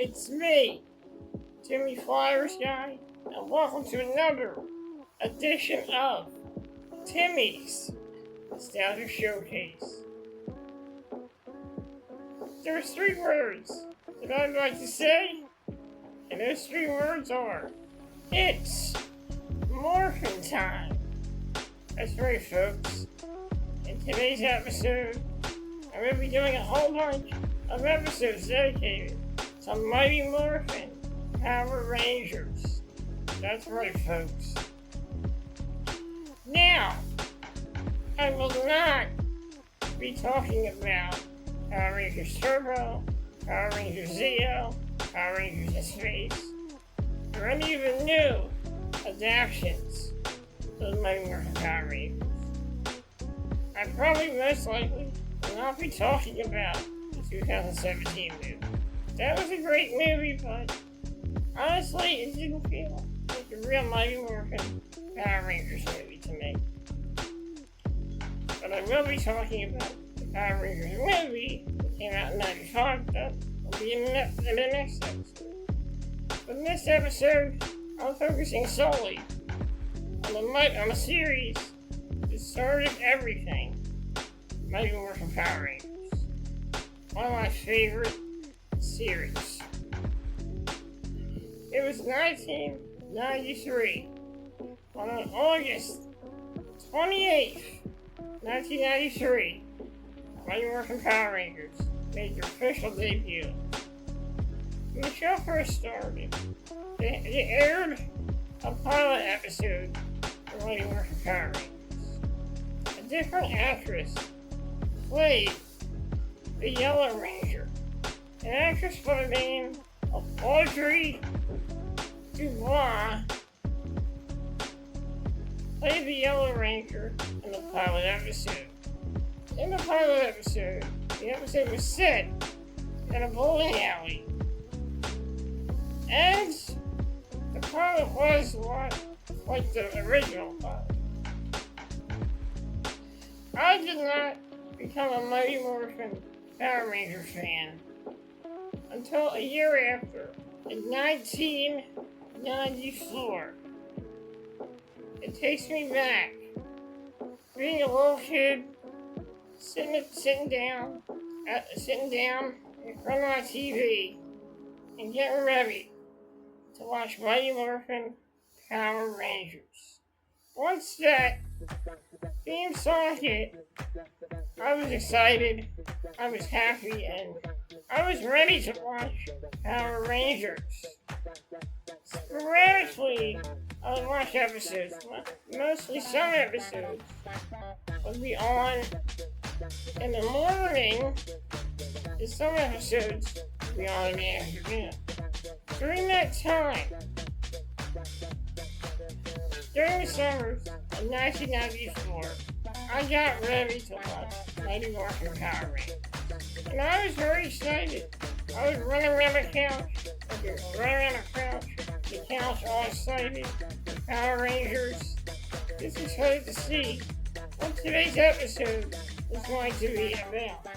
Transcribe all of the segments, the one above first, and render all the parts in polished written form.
It's me, Timmy Flyers Guy, and welcome to another edition of Timmy's Nostalgia Showcase. There's 3 words that I'd like to say, and those 3 words are, it's Morphin time. That's right, folks. In today's episode, I'm going to be doing a whole bunch of episodes dedicated to Mighty Morphin Power Rangers. That's right, folks. Now, I will not be talking about Power Rangers Turbo, Power Rangers Zeo, Power Rangers in Space, or any of the new adaptations to the Mighty Morphin Power Rangers. I probably most likely will not be talking about the 2017 movie. That was a great movie, but honestly, it didn't feel like a real Mighty Morphin Power Rangers movie to me. But I will be talking about the Power Rangers movie that came out in '95. That will be in the next episode. But in this episode, I'm focusing solely on a series that started everything. Mighty Morphin Power Rangers. One of my favorite series. It was 1993. On August 28th, 1993, Mighty Morphin Power Rangers made their official debut. When the show first started, they aired a pilot episode for Mighty Morphin Power Rangers. A different actress played the Yellow Ranger. An actress by the name of Audrey Dubois played the Yellow Ranger in the pilot episode. In the pilot episode, the episode was set in a bowling alley. And the pilot was like the original pilot. I did not become a Mighty Morphin Power Ranger fan until a year after, in 1994. It takes me back, being a little kid, sitting down in front of my TV and getting ready to watch Mighty Morphin Power Rangers. Once that theme song hit, I was excited, I was happy, and I was ready to watch Power Rangers. Sporadically, I would watch episodes. Mostly some episodes would be on in the morning, and some episodes would be on in the afternoon. During that time, during the summers of 1994, I got ready to watch Mighty Morphin Power Rangers. And I was very excited. I was running around the couch. The couch all excited. The Power Rangers. Just excited to see what today's episode is going to be about.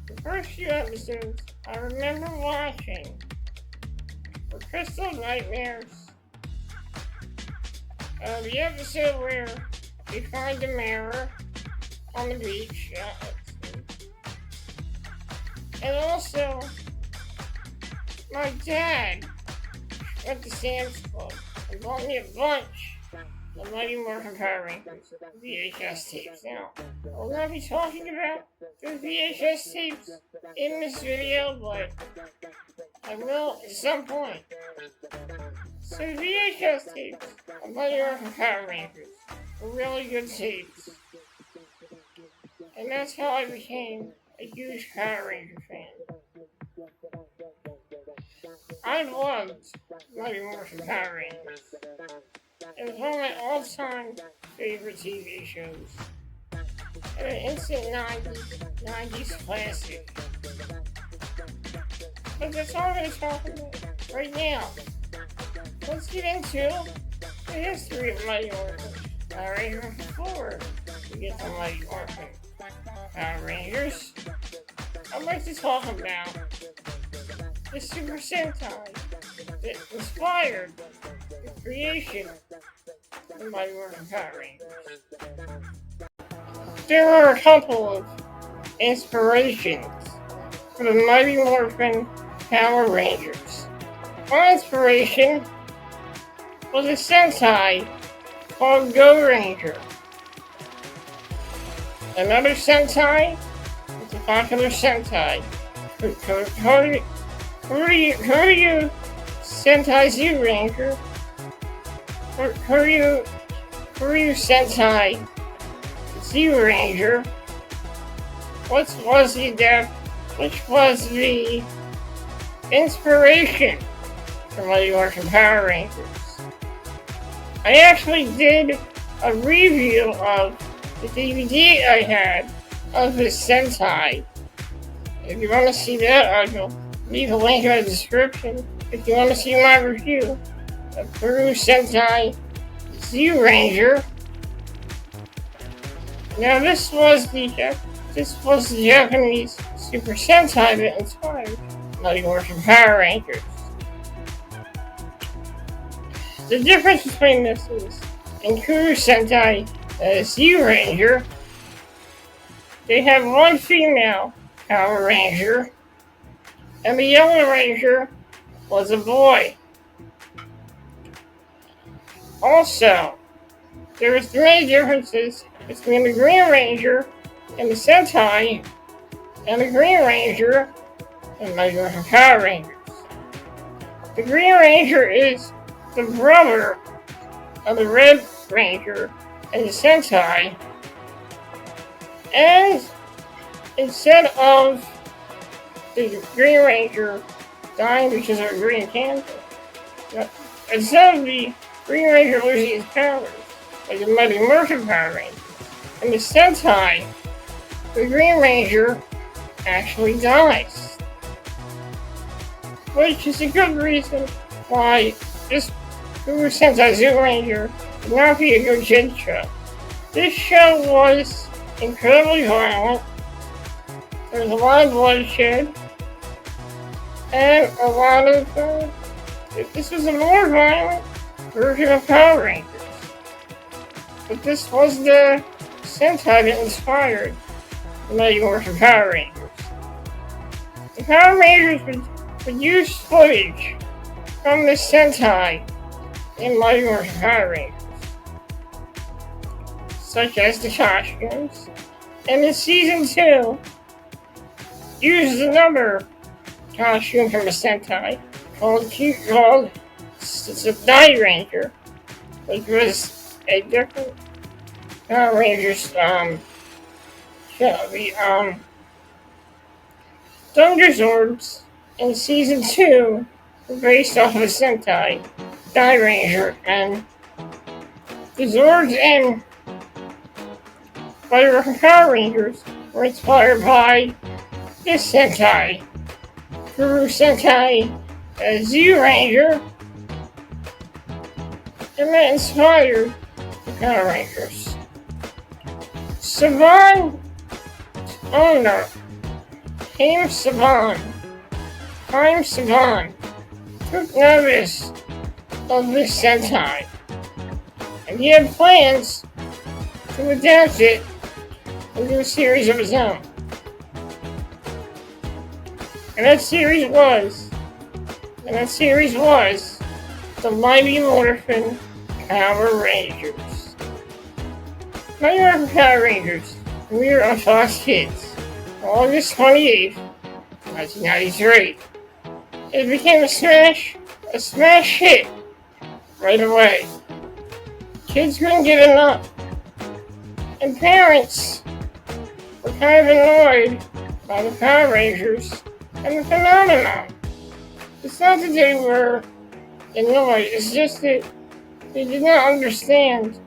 The first few episodes I remember watching were Crystal Nightmares. The episode where they find the mirror on the beach. And also, my dad went to Sam's Club and bought me a bunch of Mighty Morphin Power Rangers VHS tapes. Now, I will not be talking about those VHS tapes in this video, but I will at some point. So the VHS tapes of Mighty Morphin Power Rangers were really good tapes. And that's how I became a huge Power Ranger fan. I loved Mighty Morphin Power Rangers. It was one of my all-time favorite TV shows. And an instant 90s classic. But that's all I'm going to talk about right now. Let's get into the history of Mighty Morphin Power Rangers before we get to Mighty Morphin Power Rangers. I'd like to talk about the Super Sentai that inspired the creation of Mighty Morphin Power Rangers. There are a couple of inspirations for the Mighty Morphin Power Rangers. One inspiration was a Sentai called Go Ranger. Another Sentai is a popular Sentai. Kuryu Sentai Z Ranger. Kuryu Sentai Z Ranger. Which was the inspiration for Mighty Morphin Power Rangers. I actually did a review of the DVD I had of this Sentai. If you want to see that, I will leave a link in the description. If you want to see my review of Peru Sentai Z Ranger. Now this was the Japanese Super Sentai that inspired Mighty Morphin Power Rangers. The difference between this is, in Kuru Sentai Z Ranger, they have one female Power Ranger, and the Yellow Ranger was a boy. Also, there was many differences between the Green Ranger and the Sentai, and the Green Ranger and Mighty Morphin Power Rangers. The Green Ranger is the brother of the Red Ranger and the Sentai, and instead of the Green Ranger dying because of a green cancer, instead of the Green Ranger losing his powers, like the Mighty Morphin Power Rangers, and the Sentai, the Green Ranger actually dies. Which is a good reason why this Super Sentai Z Ranger would not be a good kid show. This show was incredibly violent. There was a lot of bloodshed. And a lot of, this was a more violent version of Power Rangers. But this was the Sentai that inspired the Mighty Morphin Power Rangers. The Power Rangers would use footage from the Sentai in Mighty Morphin Power Rangers, such as the costumes, and in Season 2, used another costume from a Sentai called the Night Ranger, which was a different Power Rangers show. The Thunder Zords in Season 2 were based off of a Sentai, Night Ranger, and the Zords in Mighty Morphin Power Rangers were inspired by this Sentai, Kuru Sentai Z Ranger, and that inspired the Power Rangers. Saban's owner, Haim Saban, took notice of this Sentai, and he had plans to adapt it into a series of his own. And that series was the Mighty Morphin Power Rangers. Mighty Morphin Power Rangers premiered on Fox Kids August 28th, 1993. It became a smash hit right away. Kids couldn't get enough, and parents were kind of annoyed by the Power Rangers and the phenomenon. It's not that they were annoyed, it's just that they did not understand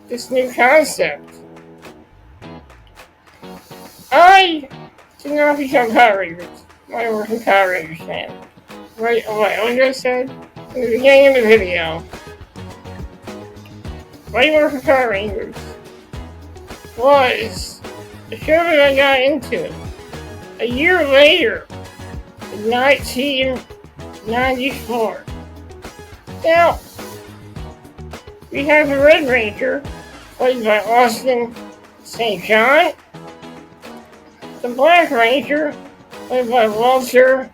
this new concept. I did not become Power Rangers. I was a Power Rangers fan. Right away, like I said in the beginning of the video, Mighty Morphin Power Rangers was the show that I got into. A year later, the 1994. Now, we have the Red Ranger, played by Austin St. John. The Black Ranger, played by Walter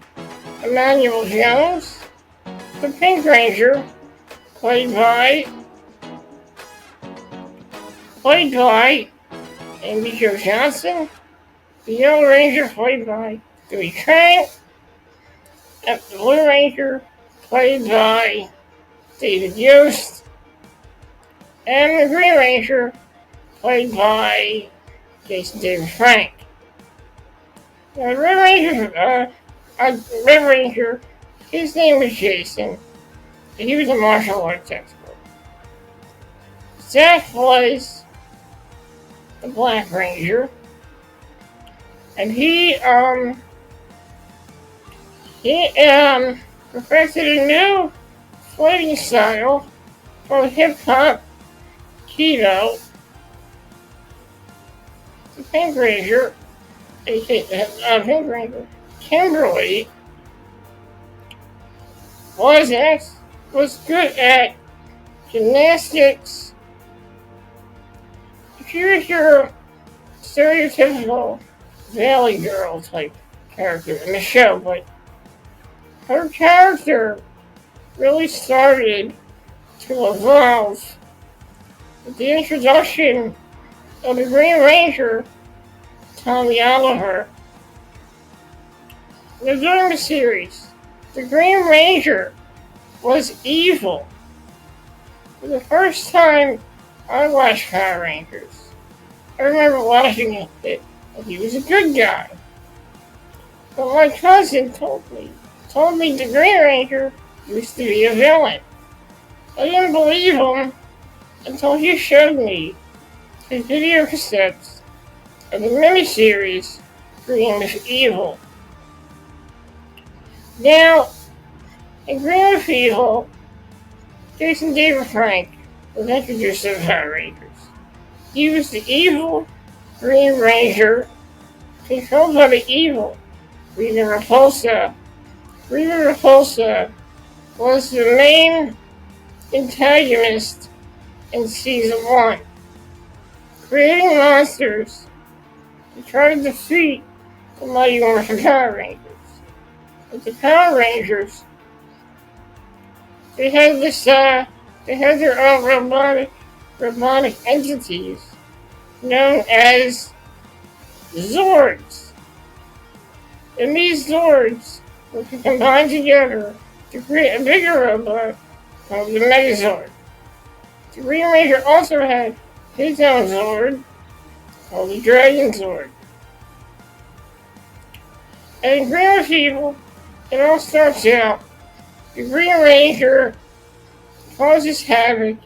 Emmanuel Jones. The Pink Ranger, played by Amy Jo Johnson. The Yellow Ranger, played by Dewey Crane. And the Blue Ranger, played by David Yost. And the Green Ranger, played by Jason David Frank. Now, the Red Ranger, his name was Jason. He was a martial arts expert. Zach was the Black Ranger. And he perfected a new fighting style called hip-hop keto. The Pink Ranger, Kimberly, was good at gymnastics. She was your stereotypical Valley Girl type character in the show, but her character really started to evolve with the introduction of the Green Ranger, Tommy Oliver. Now, during the series, the Green Ranger was evil. For the first time I watched Power Rangers, I remember watching it and he was a good guy. But my cousin told me the Green Ranger used to be a villain. I didn't believe him until he showed me his video cassettes of the miniseries Green with Evil. Now, in Green with Evil, Jason David Frank was introduced to the Power Rangers. He was the evil Green Ranger, controlled by the evil Rita Repulsa. Rita Repulsa was the main antagonist in Season 1, creating monsters to try to defeat the Mighty Morphin Power Rangers. But the Power Rangers, they had their own robotic entities known as Zords. And these Zords were combined together to create a bigger robot called the Megazord. The Green Ranger also had his own Zord called the Dragon Zord. And in Green with Evil, it all starts out. The Green Ranger causes havoc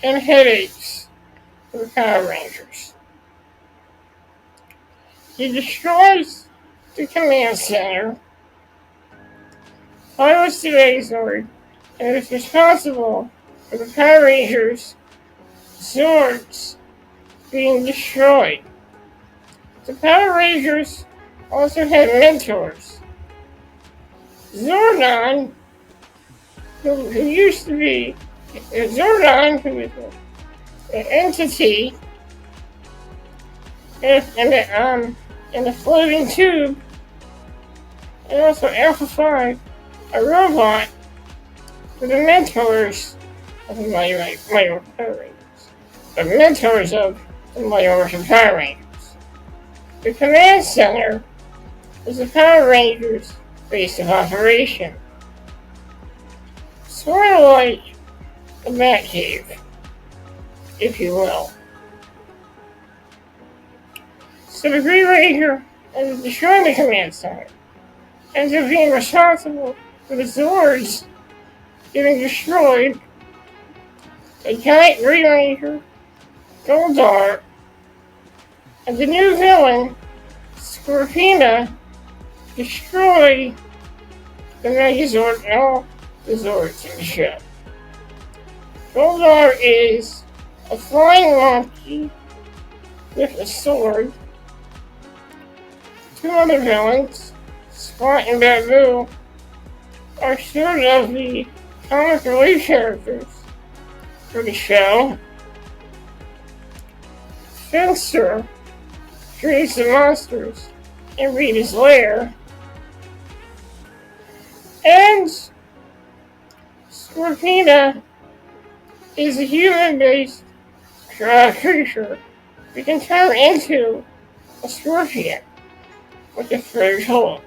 and headaches for the Power Rangers. He destroys the command center, pilots the Megazord, and is responsible for the Power Rangers' Zords being destroyed. The Power Rangers also had mentors. Zordon, who used to be Zordon, who was an entity in the floating tube, and also Alpha 5, a robot for the mentors of the Mighty Morphin Power Rangers. The mentors of the Mighty Morphin Power Rangers. The command center is the Power Rangers' base of operation. Sort of like a Batcave, if you will. So the Green Ranger ends up destroying the command center, ends up being responsible for the Zords getting destroyed. The giant Green Ranger, Goldar, and the new villain, Scorpina, destroy the Megazord and all the Zords in the show. Goldar is a flying monkey with a sword. Two other villains, Spot and Babu are sort of the comic relief characters for the show. Finster creates the monsters in Rita's lair, and Scorpina is a human-based creature that can turn into a scorpion with a third hole.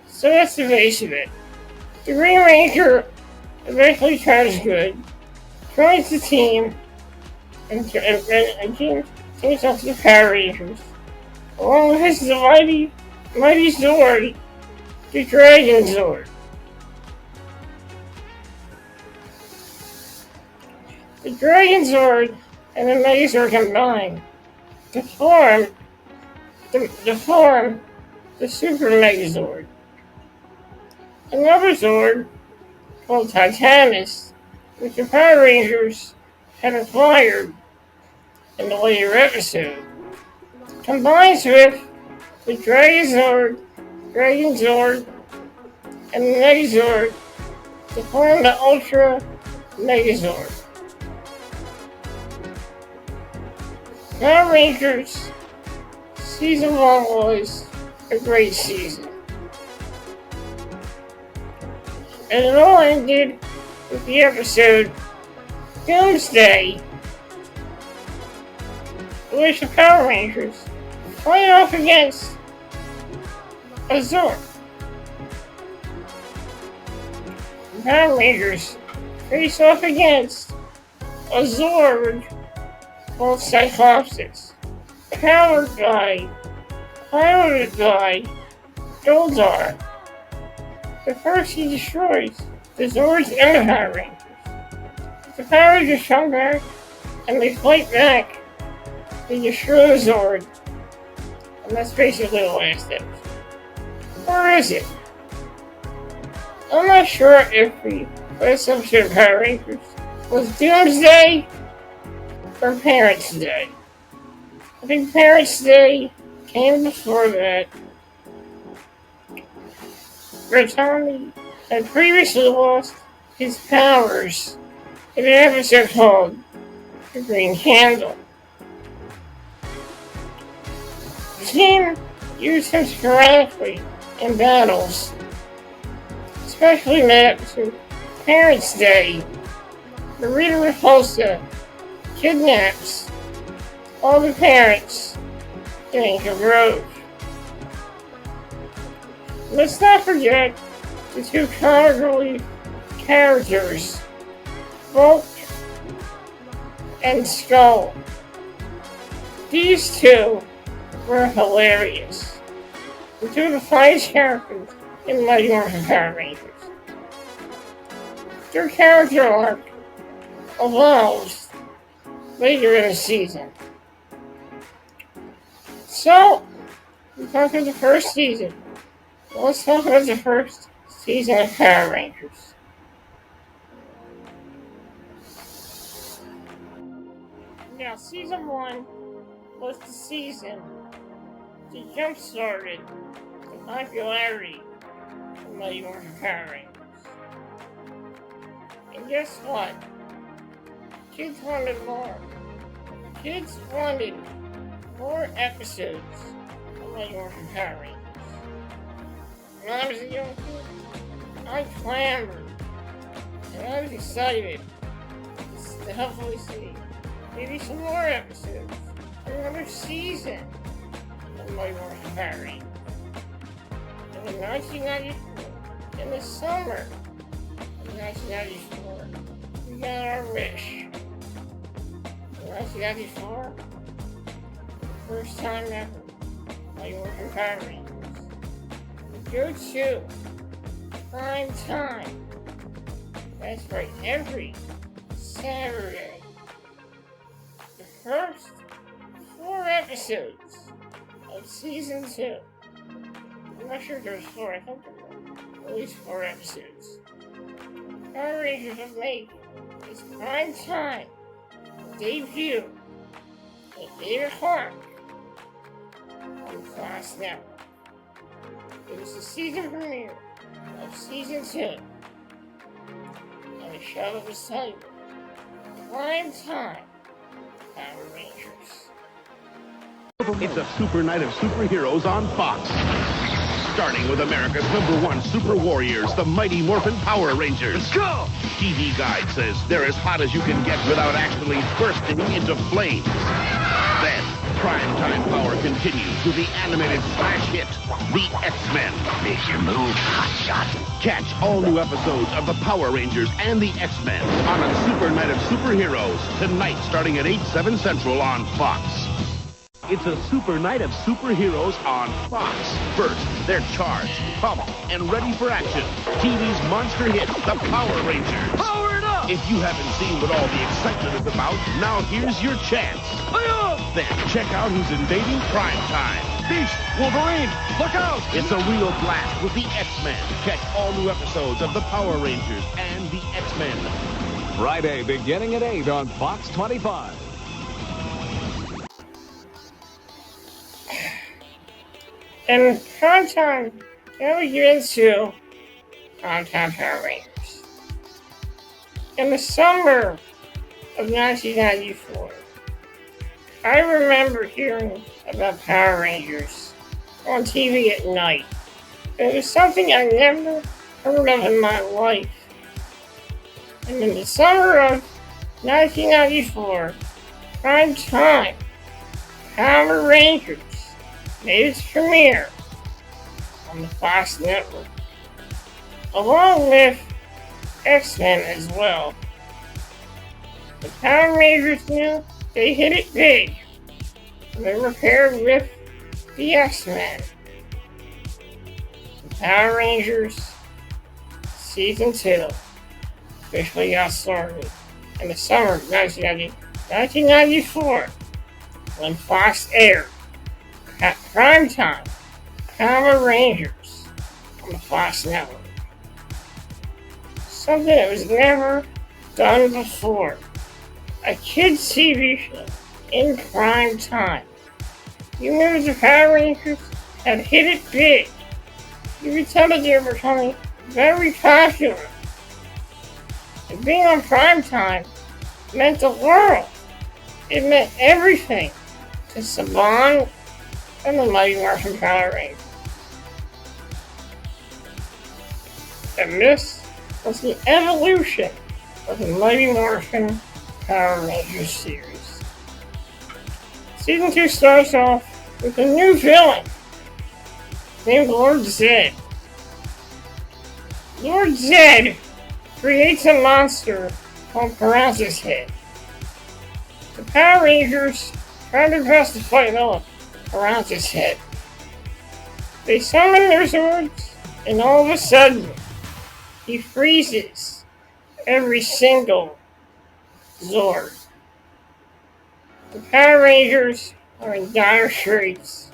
So that's the base of it. The Green Ranger eventually turns good, joins the team, and teams up to the Power Rangers, along with his mighty Zord, the Dragon Zord. The Dragon Zord and the Megazord combine to form the Super Megazord. Another Zord, called Titanus, which the Power Rangers had acquired in the later episode, combines with the Dragon Zord, and the Megazord to form the Ultra Megazord. Power Rangers Season 1 was a great season. And it all ended with the episode Doomsday, in which the Power Rangers fight off against a Zord. The Power Rangers face off against a Zord called Cyclopsis, piloted by Goldar. But first he destroys the Zords and the Power Rangers. The Power Rangers come back and they fight back. They destroy the Zord. And that's basically the last episode. Or is it? I'm not sure if the last episode of Power Rangers was Doomsday or Parents' Day. I think Parents' Day came before that. Where Tommy had previously lost his powers in an episode called The Green Candle. The team used him sporadically in battles, especially in the episode Parents' Day, where Rita Repulsa kidnaps all the parents in Angel Grove. Let's not forget the two comic relief characters, Bulk and Skull. These two were hilarious. The two of the finest characters in Mighty Morphin Power Rangers. Their character arc evolves later in the season. So, we talked about the first season. Let's talk about the first season of Power Rangers. Now, season 1 was the season that jump-started the popularity of Mighty Morphin Power Rangers. And guess what? Kids wanted more. Kids wanted more episodes of Mighty Morphin Power Rangers. When I was a young kid, I clamored and I was excited to hopefully see maybe some more episodes, another season of Mighty Morphin Power Rangers. And in 1994, in the summer of 1994, we got our wish. In 1994, first time ever, Mighty Morphin Power Rangers. Go to prime time. That's right, every Saturday. The first 4 episodes of season 2. I'm not sure if there's 4, I think there were at least 4 episodes. Power Rangers have made its prime time debut at 8 o'clock on Fox Network. It was the season premiere of season 2, and the show was titled Prime Time Power Rangers. It's a super night of superheroes on Fox. Starting with America's #1 super warriors, the mighty Morphin Power Rangers. Let's go! TV Guide says they're as hot as you can get without actually bursting into flames. Then, primetime power continues with the animated smash hit, The X-Men. Make your move, hotshot. Catch all new episodes of the Power Rangers and the X-Men on a super night of superheroes tonight starting at 8/7 Central on Fox. It's a super night of superheroes on Fox. First, they're charged, pumped, and ready for action. TV's monster hit, The Power Rangers. Power it up! If you haven't seen what all the excitement is about, now here's your chance. Then check out who's invading primetime. Beast! Wolverine! Look out! It's a real blast with the X-Men. Catch all new episodes of The Power Rangers and the X-Men. Friday beginning at 8 on Fox 25. And primetime, now we get into primetime Power Rangers. In the summer of 1994, I remember hearing about Power Rangers on TV at night. It was something I never heard of in my life. And in the summer of 1994, primetime Power Rangers made its premiere on the Fox network, along with X-Men as well. The Power Rangers knew they hit it big, and they were paired with the X-Men. The Power Rangers Season 2 officially got started in the summer of 1994 when Fox aired Primetime Power Rangers on the Fox network. Something that was never done before. A kids' TV show in prime time. You knew the Power Rangers had hit it big. You could tell that they were becoming very popular. And being on prime time meant the world. It meant everything to Saban and the mighty Morphin Power Rangers. And this was the evolution of the mighty Morphin Power Rangers series. Season 2 starts off with a new villain named Lord Zed. Lord Zed creates a monster called Paralysis Head. The Power Rangers try their best to fight off Paralysis Head. They summon their swords, and all of a sudden, he freezes every single Zord. The Power Rangers are in dire straits.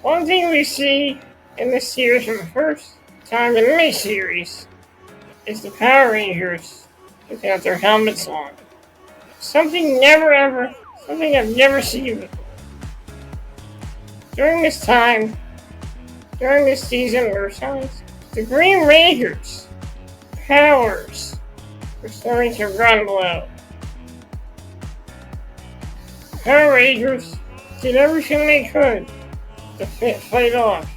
One thing we see in this series for the first time in the miniseries is the Power Rangers without their helmets on. Something I've never seen before. During this season of Earth, the Green Rangers' powers were starting to run low. Power Rangers did everything they could to fight off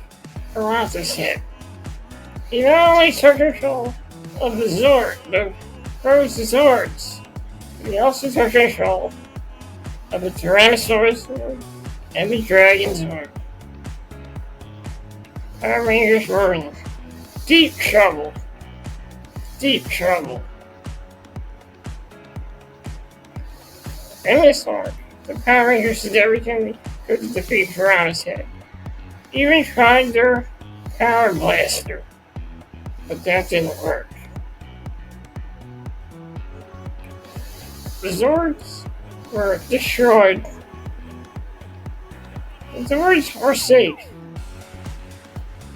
Paralysis Head. He not only took control of the frozen Zords, he also took control of the Tyrannosaurus Zord and the Dragon Zord. Power Rangers were in deep trouble. In this arc, the Power Rangers did everything they could to defeat Paralysis Head. Even tried their Power Blaster, but that didn't work. The Zords were destroyed. The Zords were safe.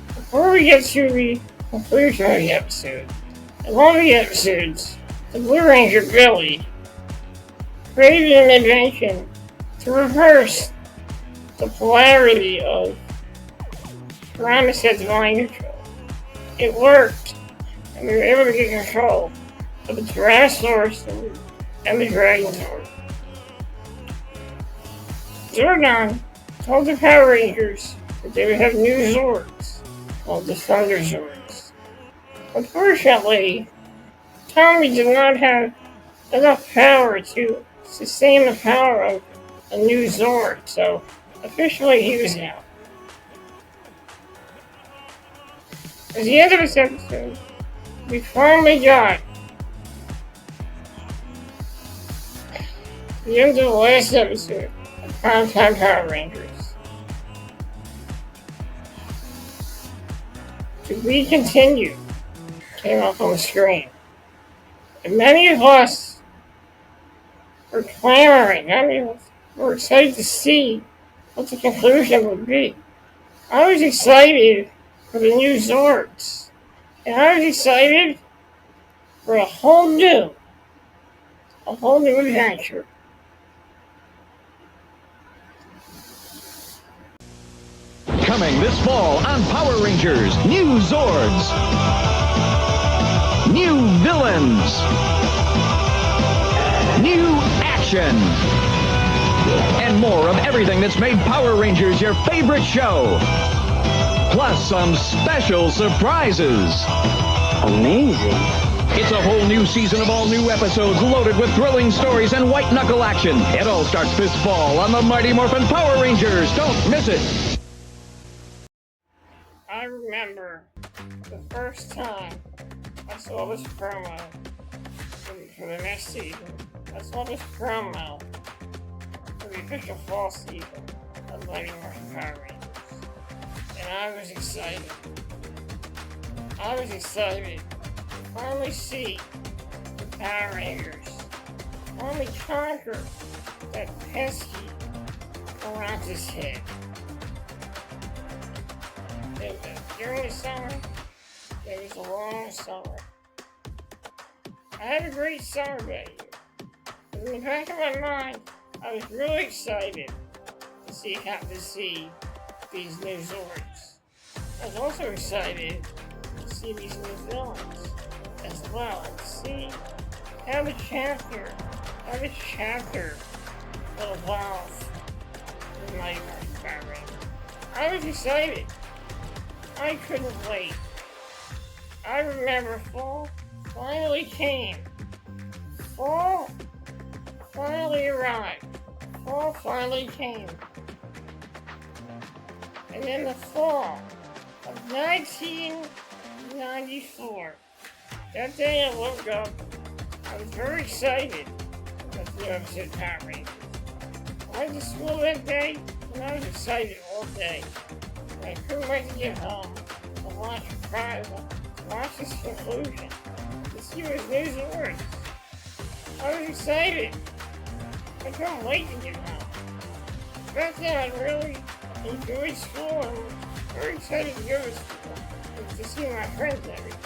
Before we get to the conclusion of the episode, in one of the episodes, the Blue Ranger Billy created an invention to reverse the polarity of promised at Divine Neutral. It worked, and we were able to get control of the Tyrannosaurus and the Dragon Zord. Zordon told the Power Rangers that they would have new Zords, called the Thunder Zords. Unfortunately, Tommy did not have enough power to sustain the power of a new Zord, so officially he was out. At the end of this episode, we finally got the end of the last episode of Primetime Power Rangers. To be continued came up on the screen. And many of us were clamoring, many of us were excited to see what the conclusion would be. I was excited for the new Zords. And I was excited for a whole new adventure. Coming this fall on Power Rangers, new Zords, new villains, new action, and more of everything that's made Power Rangers your favorite show. Plus some special surprises. Amazing. It's a whole new season of all new episodes loaded with thrilling stories and white-knuckle action. It all starts this fall on the Mighty Morphin Power Rangers. Don't miss it. I remember the first time I saw this promo for the next season. I saw this promo for the official fall season of Mighty Morphin Power Rangers. And I was excited. I was excited to finally see the Power Rangers finally conquer that pesky Atlantis head. During the summer, it was a long summer. I had a great summer that year. But in the back of my mind, I was really excited to see these new Zords. I was also excited to see these new villains as well, and to see how the chapter will evolve in Mighty Morphin Power Rangers. I was excited. I couldn't wait. I remember fall finally came. Fall finally arrived. Fall finally came. And in the fall of 1994, that day I woke up, I was very excited about the episode Power Rangers. I went to school that day, and I was excited all day. And I couldn't wait to get home and watch this conclusion, to see what new Zords. I was excited. I couldn't wait to get home. Back then, I really enjoyed school and was very excited to go to school and to see my friends every day.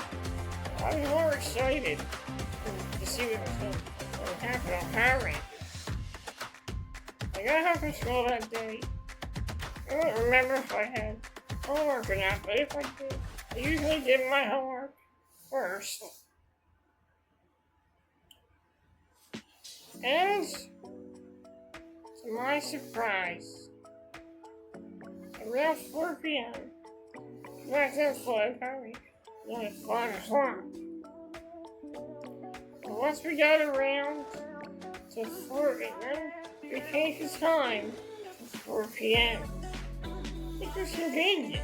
I was more excited to see what was going to happen on Power Rangers. I got home from school that day. I don't remember if I had homework or not, but if I did, I usually did my homework first. And to my surprise, around 4 p.m., back then Floyd Harry was only 5 o'clock. And once we got around to 4 a.m., we changed the time to 4 p.m. It was convenient.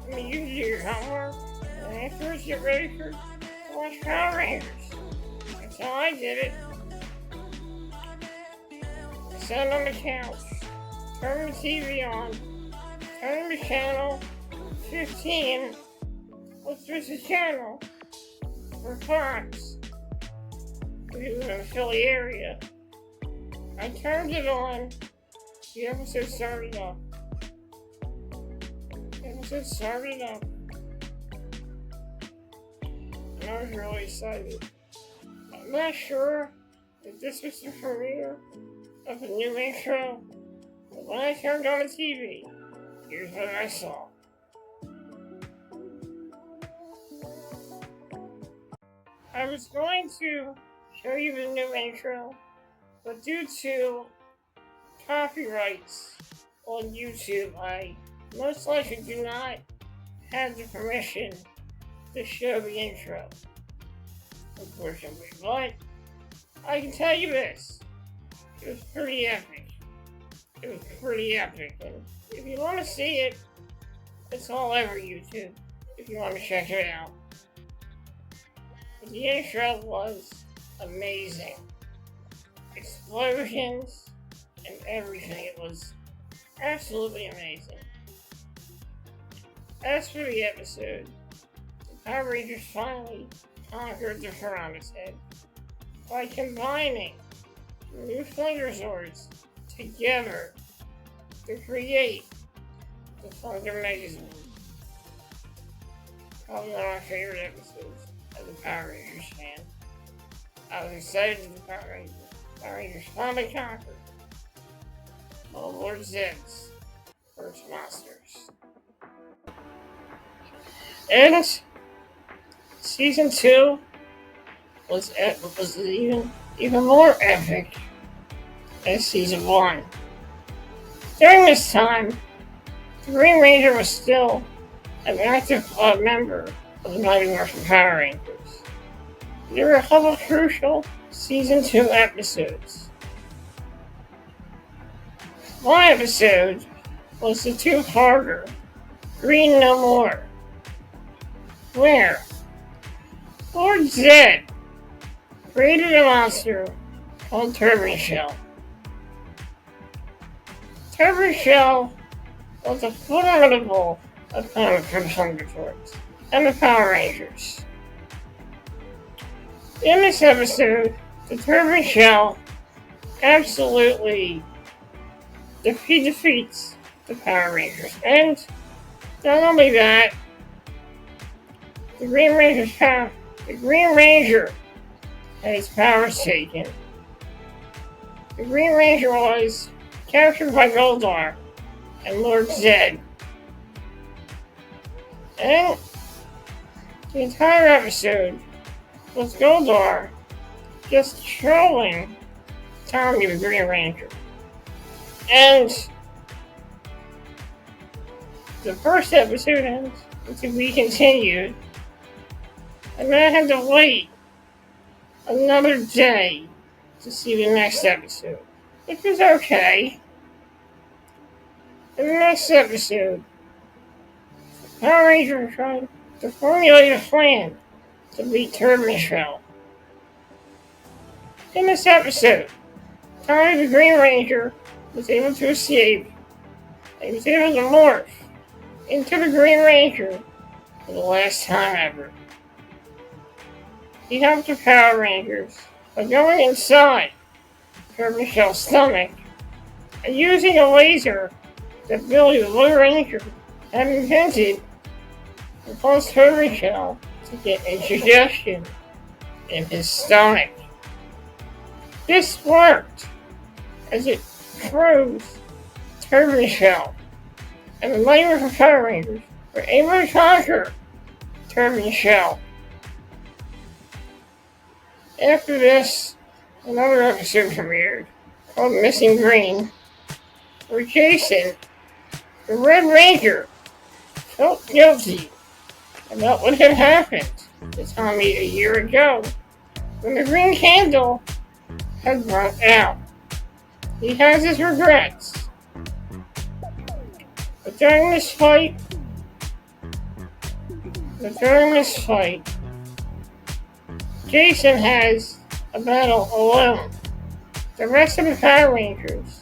I mean, you can do your homework, and afterwards get ready to watch Power Rangers. That's how I did it. I sat on the couch, turned the TV on, turned to channel 15, which was the channel for Fox. We live in the Philly area. I turned it on, the episode started up. And I was really excited. I'm not sure if this was the premiere of a new intro, but when I turned on the TV, here's what I saw. I was going to show you the new intro, but due to copyrights on YouTube, I most likely do not have the permission to show the intro, unfortunately. But I can tell you this, it was pretty epic. It was pretty epic, and if you want to see it, it's all over YouTube, if you want to check it out. But the intro was amazing. Explosions and everything. It was absolutely amazing. As for the episode, the Power Rangers finally conquered the Piranha's Head by combining the new Thunder Zords together to create the Thunder Magazine. Probably one of my favorite episodes as a Power Rangers fan. I was excited that the Power Rangers finally conquered all Lord Zed's first monsters. And season 2 was even more epic as season 1. During this time, the Green Ranger was still an active member of the Mighty Morphin Power Rangers. There were a couple crucial season 2 episodes. One episode was the two-parter, Green No More, where Lord Zed created a monster called Turban Shell. Turban Shell was a formidable opponent for the Thunder Zords and the Power Rangers. In this episode, the Turban Shell absolutely defeats the Power Rangers, and not only that, the Green Ranger had his powers taken. The Green Ranger was captured by Goldar and Lord Zed. And the entire episode was Goldar just trolling Tommy the Green Ranger. And the first episode ends to be continued. And then I had to wait another day to see the next episode, which was okay. In the next episode, the Power Rangers tried to formulate a plan to beat Turban Shell. In this episode, Tommy the Green Ranger was able to escape. He was able to morph into the Green Ranger for the last time ever. He helped the Power Rangers by going inside Turban Shell's stomach and using a laser that Billy the Blue Ranger had invented to cause Turban Shell to get indigestion in his stomach. This worked as it froze Turban Shell, and the Mighty Morphin Power Rangers were able to conquer Turban Shell. After this, another episode premiered called Missing Green, where Jason, the Red Ranger, felt guilty about what had happened to Tommy a year ago when the green candle had burnt out. He has his regrets. But during this fight, Jason has a battle alone. The rest of the Power Rangers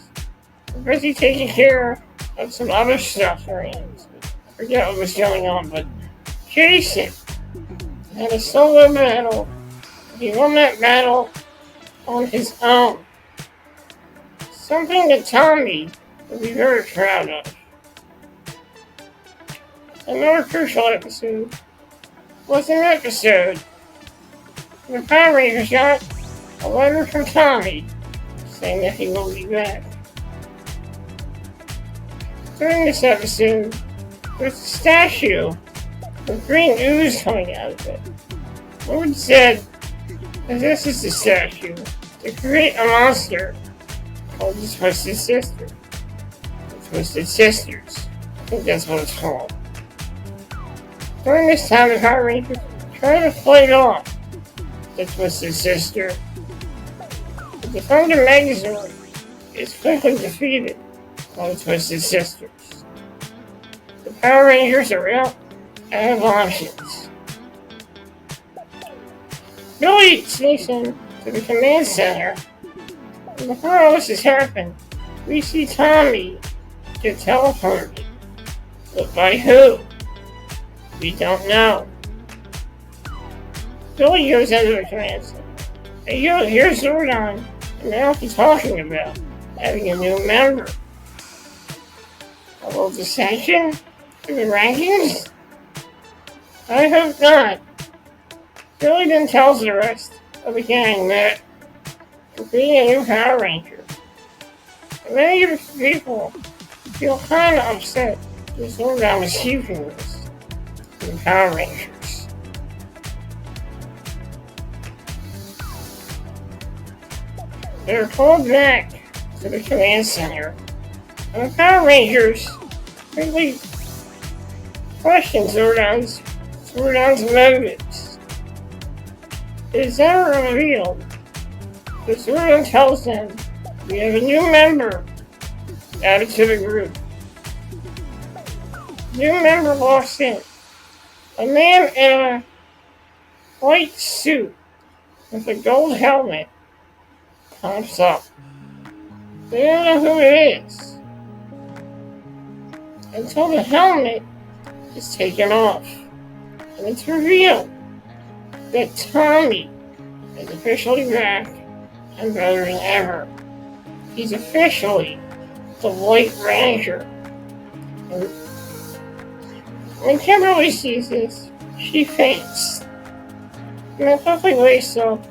are busy taking care of some other stuff around. I forget what was going on, but Jason had a solo battle. He won that battle on his own. Something that Tommy would be very proud of. Another crucial episode was an episode where the Power Rangers got a letter from Tommy saying that he will be back. During this episode, there's a statue with green ooze coming out of it. Lord Zed possesses the statue to create a monster called the Twisted Sister. The Twisted Sisters. I think that's what it's called. During this time, the Power Rangers try to fight off the Twisted Sister, but the Thunder Megazord is quickly defeated by the Twisted Sisters. The Power Rangers are out of options. Billy sneaks in to the command center, and before all this has happened, we see Tommy get teleported. But by who? We don't know. Billy goes into the command center. And here's Zordon, and now he's talking about having a new member. A little dissension in the rankings? I hope not. Billy then tells the rest of the gang that we're being a new Power Ranger. And many of the people feel kind of upset that Zordon was keeping this to the Power Rangers. They're called back to the command center, and the Power Rangers quickly question Zordon's motives. It is never revealed, but Zordon tells them we have a new member added to the group. New member walks in. A man in a white suit with a gold helmet pops up. They don't know who it is until the helmet is taken off, and it's revealed that Tommy is officially back and better than ever. He's officially the White Ranger. And when Kimberly sees this, she faints. And then quickly wakes up.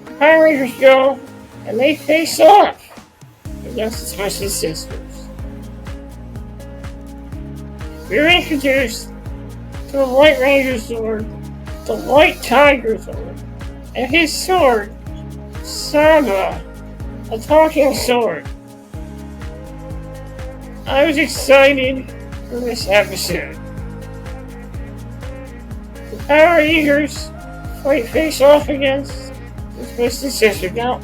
The Power Rangers go and they face off against the Twisted Sisters. We're introduced to the White Ranger sword, the White Tiger sword, and his sword, Saba, a talking sword. I was excited for this episode. The Power Rangers fight face off against the Twisted Sister. Now,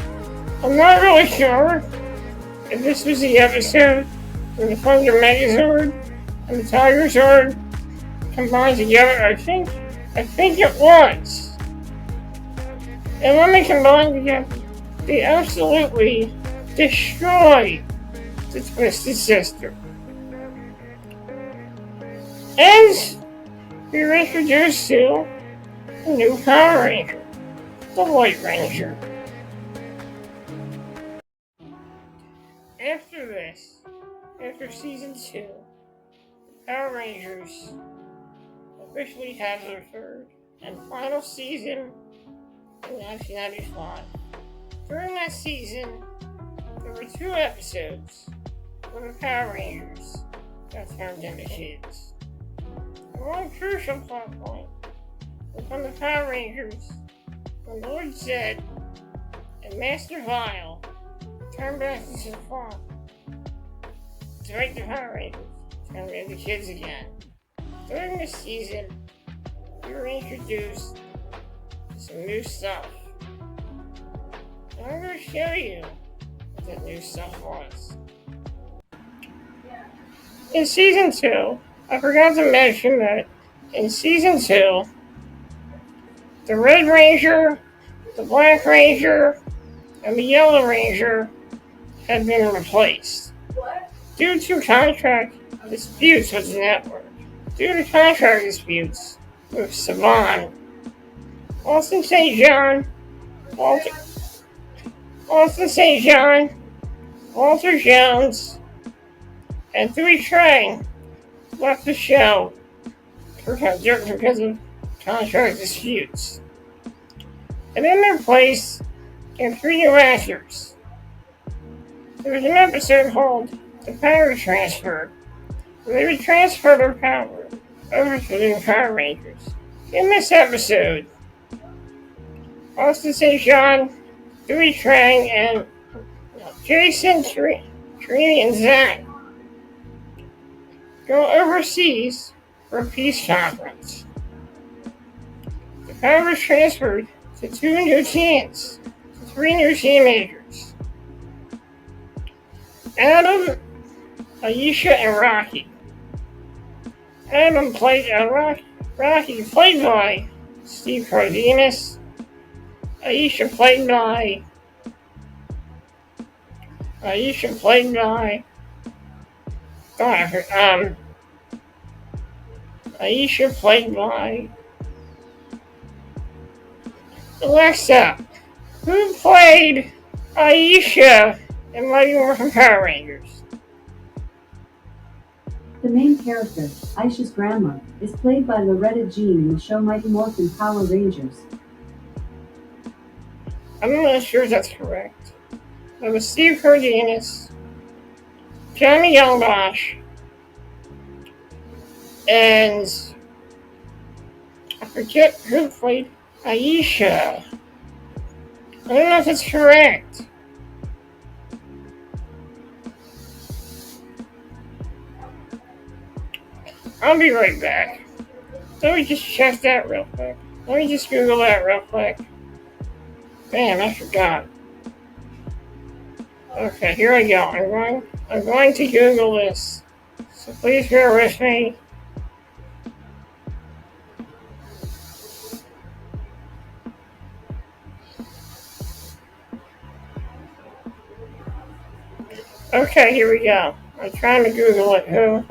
I'm not really sure if this was the episode where the Thunder Megazord and the Tiger Sword combined together. I think it was. And when they combined together, they absolutely destroyed the Twisted Sister. And we were introduced to a new Power Ranger, the White Ranger. After this, after season 2, the Power Rangers officially had their third and final season in 1995. During that season, there were 2 episodes where the Power Rangers got turned into kids. And one crucial plot point was when the Power Rangers, when Lord Zed and Master Vile turned back into the farm to make the Power Rangers turn into kids again. During this season, we were introduced to some new stuff. And I'm going to show you what that new stuff was. In season 2, I forgot to mention that in season 2, the Red Ranger, the Black Ranger, and the Yellow Ranger had been replaced. Due to contract disputes with the network. Due to contract disputes with Saban, Austin St. John, Walter Jones, and 3 Trang left the show because of contract disputes. And in their place came 3 new actors. There was an episode called The Power Transfer, where they would transfer their power over to the Power Rangers. In this episode, Austin St. John, Dewey Trang, and Jason, Trini, and Zach go overseas for a peace conference. The power was transferred to 2 new teams, to 3 new teenagers. Adam, Aisha, and Rocky. Adam played Rocky played by Steve Cardenas. Aisha played by Alexa. Who played Aisha in Mighty Morphin Power Rangers? The main character, Aisha's grandma, is played by Loretta Jean in the show Mighty Morphin Power Rangers. I'm not sure if that's correct. It was Steve Cardenas, Johnny Yalbash, and I forget who played Aisha. I don't know if it's correct. I'll be right back. Let me just check that real quick. Let me just Google that real quick. Damn, I forgot. Okay, here I go. I'm going to Google this. So please bear with me. Okay, here we go. I'm trying to Google it. Who?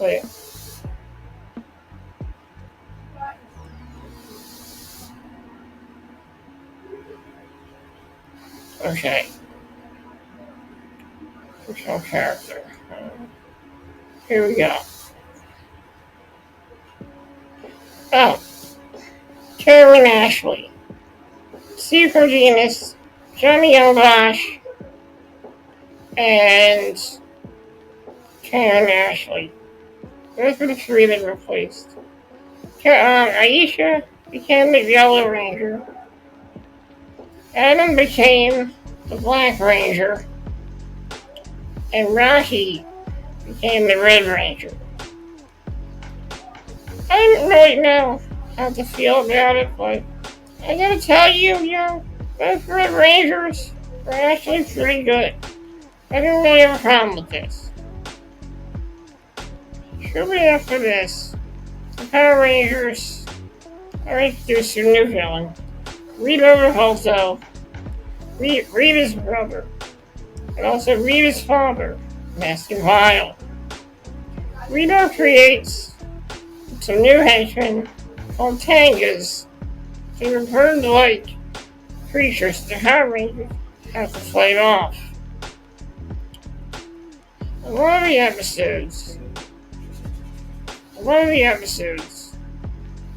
Wait. Okay. Fictional character. Here we go. Oh. Karen Ashley. Steve Cardenas. Johnny Elbash. And Karen Ashley. Those were the 3 that were replaced. Aisha became the Yellow Ranger. Adam became the Black Ranger. And Rocky became the Red Ranger. I didn't really know how to feel about it, but I gotta tell you, those Red Rangers were actually pretty good. I didn't really have a problem with this. Shortly after this, the Power Rangers are introduced to a new villain, Rita Revolto, Rita's brother, and also Rita's father, Master Vile. Rita creates some new henchmen called Tangas. They were bird-like creatures the Power Rangers have to fight off. In one of the episodes,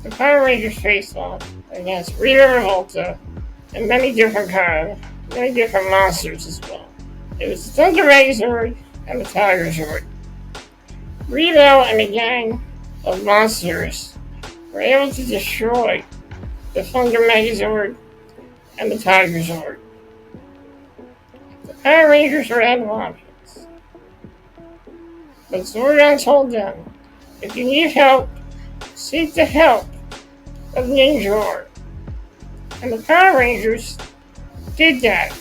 the Power Rangers faced off against Rita Revolta and many different monsters as well. It was the Thunder Megazord and the Tiger Zord. Rito and a gang of monsters were able to destroy the Thunder Megazord and the Tiger Zord. The Power Rangers were out of options, but Zordon told them, if you need help, seek the help of Ninjor. And the Power Rangers did that.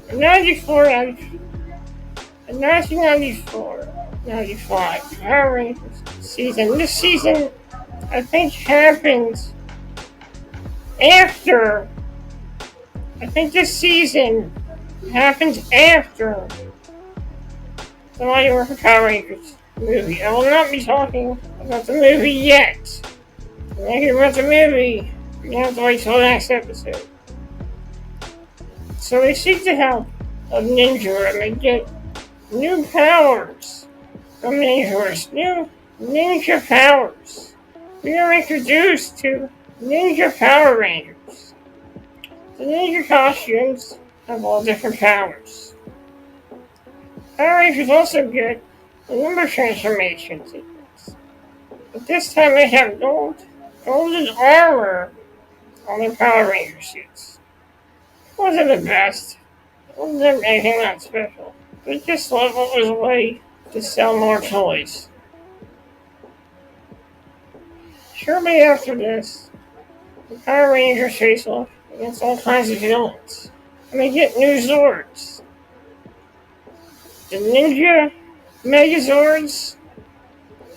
In 1994-95 Power Rangers season. This season, I think, happens after. The Mighty Morphin Power Rangers movie. I will not be talking about the movie yet. When I hear about the movie, you have to wait till the next episode. So they seek the help of Ninja and they get new powers from Ninja's new ninja powers. We are introduced to Ninja Power Rangers. The ninja costumes have all different powers. Power Rangers also get a number transformation sequence. But this time they have golden armor on their Power Ranger suits. It wasn't the best. It wasn't anything that special. But it just was a way to sell more toys. Shortly after this, the Power Rangers face off against all kinds of villains. And they get new Zords. The Ninja Megazords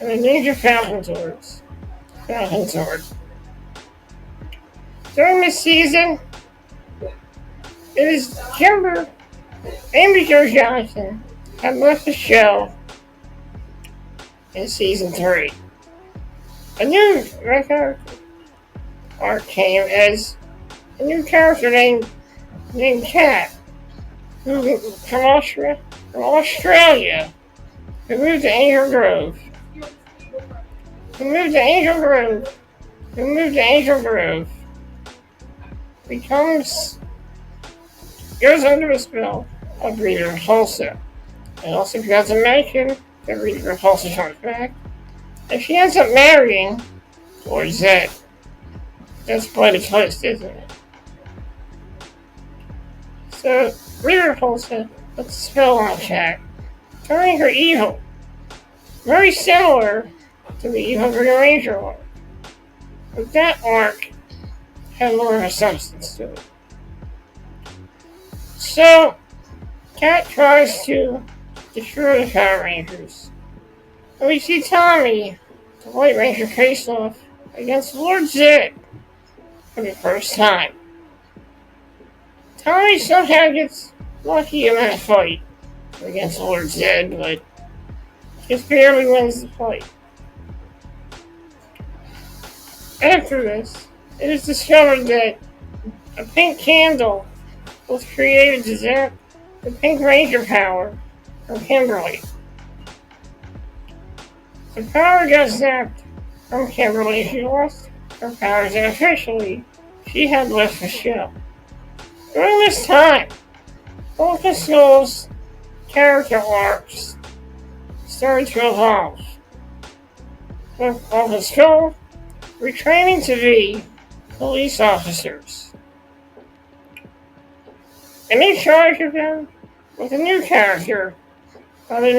and the Ninja Falcon Zords. Falcon Zord. During this season, it is Amy Jo Johnson had left the show in season 3. A new record arc came as a new character named Kat, who from Australia, who moved to Angel Grove, goes under the spell of Rita Repulsa. And also forgot to mention that Rita Repulsa comes back, and she ends up marrying Lord Zed. That's quite a twist, isn't it? So, Rita Repulsa puts a spell on Kat, turning her evil. Very similar to the evil Green Ranger arc. But that arc had more of a substance to it. So, Kat tries to destroy the Power Rangers. And we see Tommy, the White Ranger, face off against Lord Zed for the first time. Tommy somehow gets lucky in that fight against Lord Zed, but just barely wins the fight. After this, it is discovered that a pink candle was created to zap the Pink Ranger power from Kimberly. The power got zapped from Kimberly. She lost her powers, and officially, she had left the show. During this time, both the Skull's character arcs started to evolve. With both the Skull retraining to be police officers. And in charge of them with a new character by the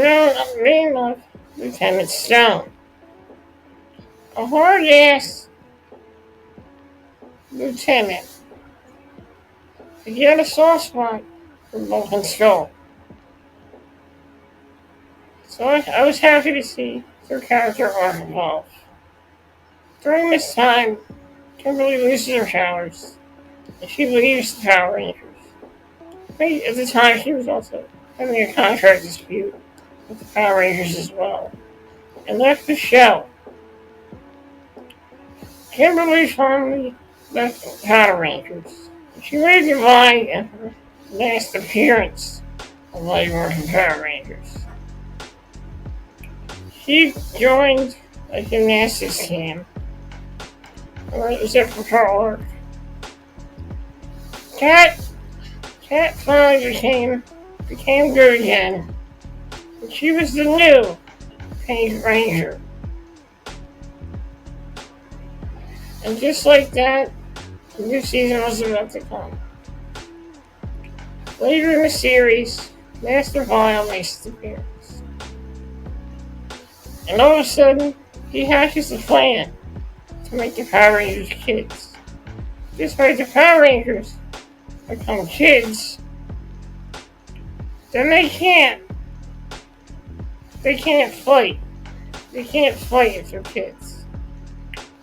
name of Lieutenant Stone. A hard-ass lieutenant. He had a soft spot for Morphin Skull. So I was happy to see their character arc evolve. During this time, Kimberly loses her powers, and she leaves the Power Rangers. At the time, she was also having a contract dispute with the Power Rangers as well, and left the show. Kimberly finally left the Power Rangers. She made goodbye in her last appearance of Mighty Morphin Power Rangers. She joined a gymnastics team. Right, was it for her arc? Kat finally became good again. And she was the new Pink Ranger. And just like that, the new season was about to come. Later in the series, Master Vile makes his appearance. And all of a sudden, he hatches a plan to make the Power Rangers kids. Just like the Power Rangers become kids, then they can't fight. They can't fight if they're kids.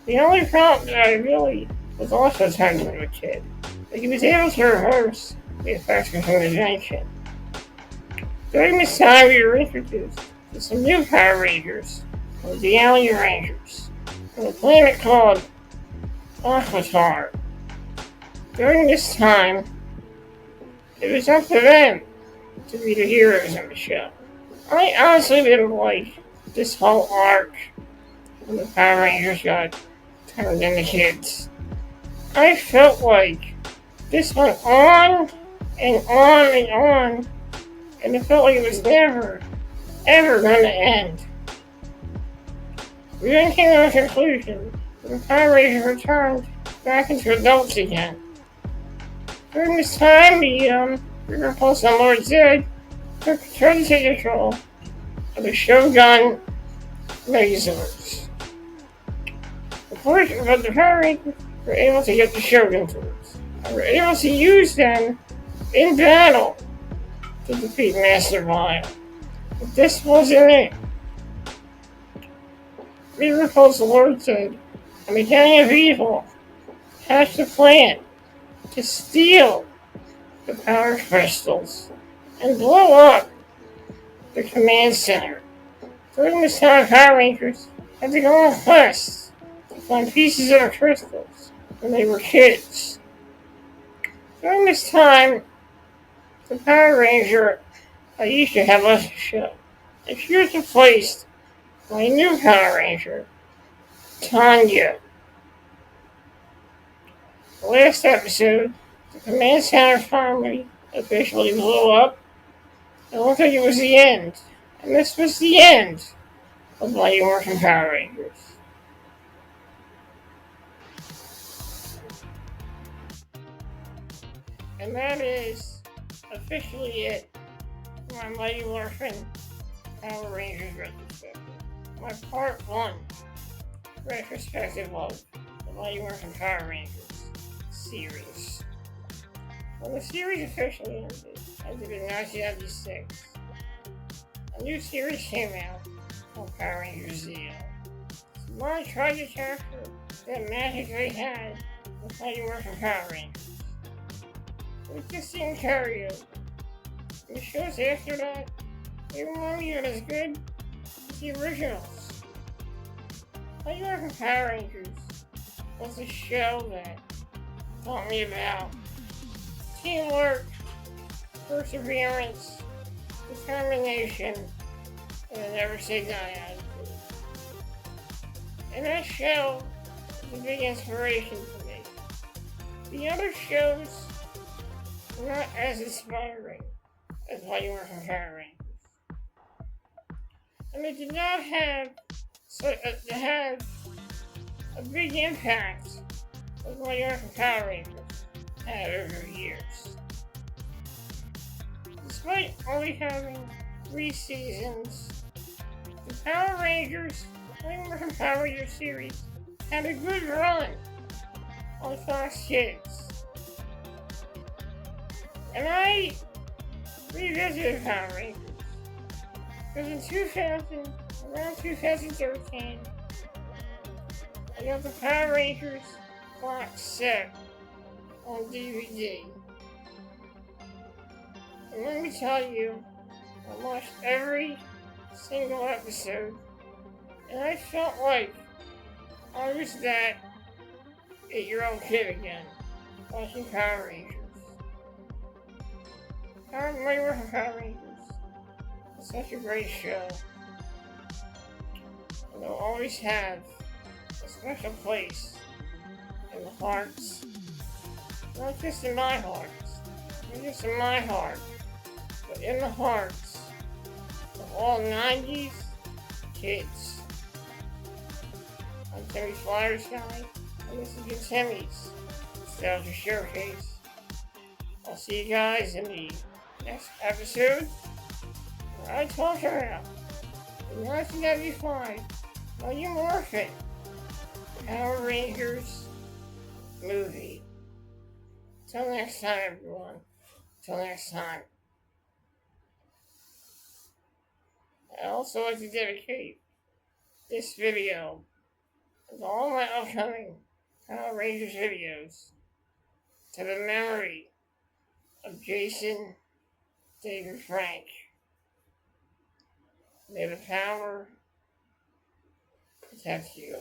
The only problem that I really was also talking about a kid, that he was able to reverse the effects of his invention. During this time, we were introduced to some new Power Rangers, called the Alien Rangers, from a planet called Aquatar. During this time, it was up to them to be the heroes of the show. I honestly didn't like this whole arc when the Power Rangers got turned into kids. I felt like this went on and on and on, and it felt like it was never, ever going to end. We then came to a conclusion when the Power Rangers returned back into adults again. During this time, the Repulse on Lord Zed tried to take control of the Shogun Megazords. But the Power Rangers were able to get the Shogun tools and were able to use them in battle to defeat Master Vile. But this wasn't it. The Repulse Lord Zed and the Gang of Evil hatched a plan to steal the power crystals and blow up the command center. During this time, Power Rangers had to go on quests to find pieces of the crystals when they were kids. During this time, the Power Ranger Aisha had left the show, and she was replaced by a new Power Ranger, Tanya. The last episode, the command center finally officially blew up. It looked like it was the end, and this was the end of Mighty Morphin Power Rangers. And that is officially it for my Mighty Morphin Power Rangers retrospective. My part 1 retrospective of the Mighty Morphin Power Rangers series. When the series officially ended in 1996, a new series came out called Power Rangers Zeo. Samara tried to capture that magic they had with Mighty Morphin Power Rangers. But it just didn't carry over. The shows after that, they weren't even as good as the originals. Mighty Morphin Power Rangers was a show that taught me about teamwork, perseverance, determination, and a never say die attitude. And that show was a big inspiration for me. The other shows were not as inspiring as Mighty Morphin Power Rangers. And they did not have a big impact as Mighty Morphin Power Rangers had over the years. Despite only having 3 seasons, the Power Rangers Mighty Morphin Power Rangers series had a good run on Fox Kids. And I revisited Power Rangers because in around 2013, I got the Power Rangers box set on DVD. And let me tell you, I watched every single episode, and I felt like I was that 8-year-old kid again, watching Power Rangers. Mighty Morphin Power Rangers is such a great show. And they'll always have a special place in the hearts, not just in my heart, not just in my heart, but in the hearts of all 90s kids. I'm Timmy Flyers Guy, and this has been Timmy's Nostalgia Showcase. I'll see you guys in the next episode where I talk about the 1995 Mighty Morphin Power Rangers movie. Till next time, everyone. Till next time. I'd also like to dedicate this video and all my upcoming Power Rangers videos to the memory of Jason David Frank. May the power protect you.